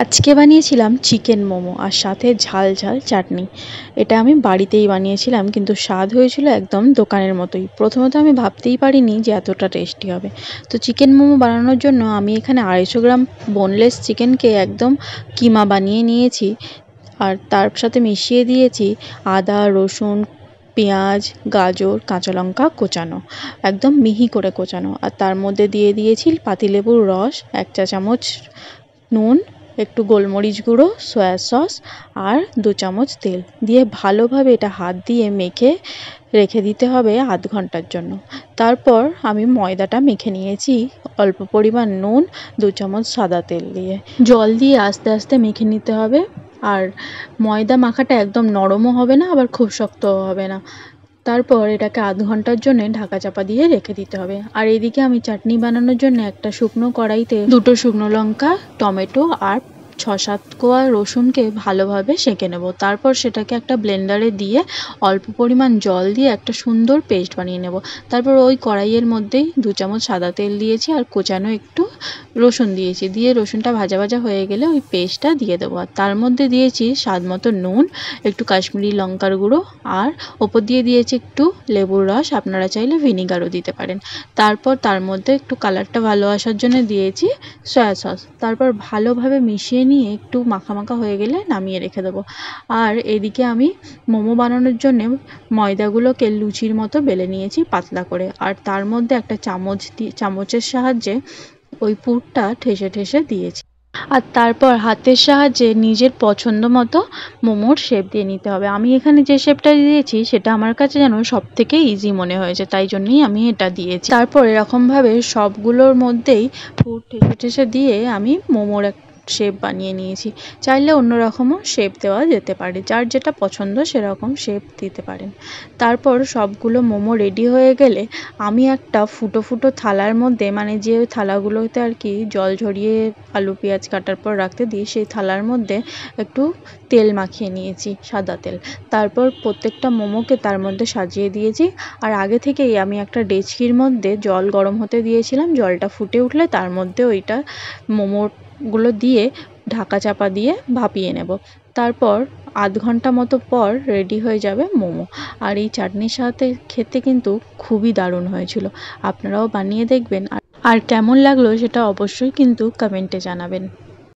আজকে বানিয়েছিলাম চিকেন মোমো আর সাথে ঝাল ঝাল চাটনি। এটা আমি বাড়িতেই বানিয়েছিলাম, কিন্তু স্বাদ হয়েছিল একদম দোকানের মতোই। প্রথমত আমি ভাবতেই পারিনি যে এতটা টেস্টি হবে। তো চিকেন মোমো বানানোর জন্য আমি এখানে 250 গ্রাম বোনলেস চিকেনকে একদম কিমা বানিয়ে নিয়েছি। আর তার সাথে মিশিয়ে দিয়েছি আদা, রসুন, পেঁয়াজ, গাজর, কাঁচা লঙ্কা কোচানো, একদম মিহি করে কোচানো। আর তার মধ্যে দিয়ে দিয়েছি পাতিলেবুর রস, 1 চা চামচ নুন, একটু গোলমরিচ গুঁড়ো, সয়া সস আর 2 চামচ তেল দিয়ে ভালোভাবে এটা হাত দিয়ে মেখে রেখে দিতে হবে আধ ঘন্টার জন্য। তারপর আমি ময়দাটা মেখে নিয়েছি অল্প পরিমাণ নুন, 2 চামচ সাদা তেল দিয়ে। জল দিয়ে আস্তে আস্তে মেখে নিতে হবে। আর ময়দা মাখাটা একদম নরমও হবে না, আবার খুব শক্তও হবে না। তারপর এটাকে আধ ঘন্টার জন্য ঢাকা চাপা দিয়ে রেখে দিতে হবে। আর এদিকে আমি চাটনি বানানোর জন্য একটা শুকনো কড়াইতে 2টো শুকনো লঙ্কা, টমেটো আর 6-7 কোয়া রসুনকে ভালোভাবে সেঁকে নেব। তারপর সেটাকে একটা ব্লেন্ডারে দিয়ে অল্প পরিমাণ জল দিয়ে একটা সুন্দর পেস্ট বানিয়ে নেব। তারপর ওই কড়াইয়ের মধ্যেই 2 চামচ সাদা তেল দিয়েছি আর কোচানো একটু রসুন দিয়েছি। দিয়ে রসুনটা ভাজা ভাজা হয়ে গেলে ওই পেস্টটা দিয়ে দেবো। আর তার মধ্যে দিয়েছি স্বাদ মতো নুন, একটু কাশ্মীরি লঙ্কার গুঁড়ো আর ওপর দিয়ে দিয়েছি একটু লেবুর রস। আপনারা চাইলে ভিনিগারও দিতে পারেন। তারপর তার মধ্যে একটু কালারটা ভালো আসার জন্য দিয়েছি সয়া সস। তারপর ভালোভাবে মিশিয়ে নিয়ে একটু মাখা মাখা হয়ে গেলে নামিয়ে রেখে দেবো। আর এদিকে আমি মোমো বানানোর জন্য ময়দাগুলোকে লুচির মতো বেলে নিয়েছি পাতলা করে। আর তার মধ্যে একটা চামচের সাহায্যে ওই পুরটা ঠেসে ঠেসে দিয়েছি। আর তারপর হাতের সাহায্যে নিজের পছন্দ মতো মোমোর শেপ দিয়ে নিতে হবে। আমি এখানে যে শেপটা দিয়েছি সেটা আমার কাছে যেন সব থেকে ইজি মনে হয়েছে, তাই জন্যই আমি এটা দিয়েছি। তারপর এরকমভাবে সবগুলোর মধ্যেই পুর ঠেসে ঠেসে দিয়ে আমি মোমোর শেপ বানিয়ে নিয়েছি। চাইলে অন্যরকমও শেপ দেওয়া যেতে পারে, যার যেটা পছন্দ সেরকম শেপ দিতে পারেন। তারপর সবগুলো মোমো রেডি হয়ে গেলে আমি একটা ফুটো ফুটো থালার মধ্যে, মানে যে থালাগুলোতে আর কি জল ঝরিয়ে আলু পেঁয়াজ কাটার পর রাখতে দিই, সেই থালার মধ্যে একটু তেল মাখিয়ে নিয়েছি, সাদা তেল। তারপর প্রত্যেকটা মোমোকে তার মধ্যে সাজিয়ে দিয়েছি। আর আগে থেকেই আমি একটা ডেচকির মধ্যে জল গরম হতে দিয়েছিলাম। জলটা ফুটে উঠলে তার মধ্যে ওইটা মোমোগুলো দিয়ে ঢাকা চাপা দিয়ে ভাপিয়ে নেব। তারপর আধ ঘন্টা মতো পর রেডি হয়ে যাবে মোমো। আর এই চাটনির সাথে খেতে কিন্তু খুবই দারুণ হয়েছিল। আপনারাও বানিয়ে দেখবেন। আর কেমন লাগলো সেটা অবশ্যই কিন্তু কমেন্টে জানাবেন।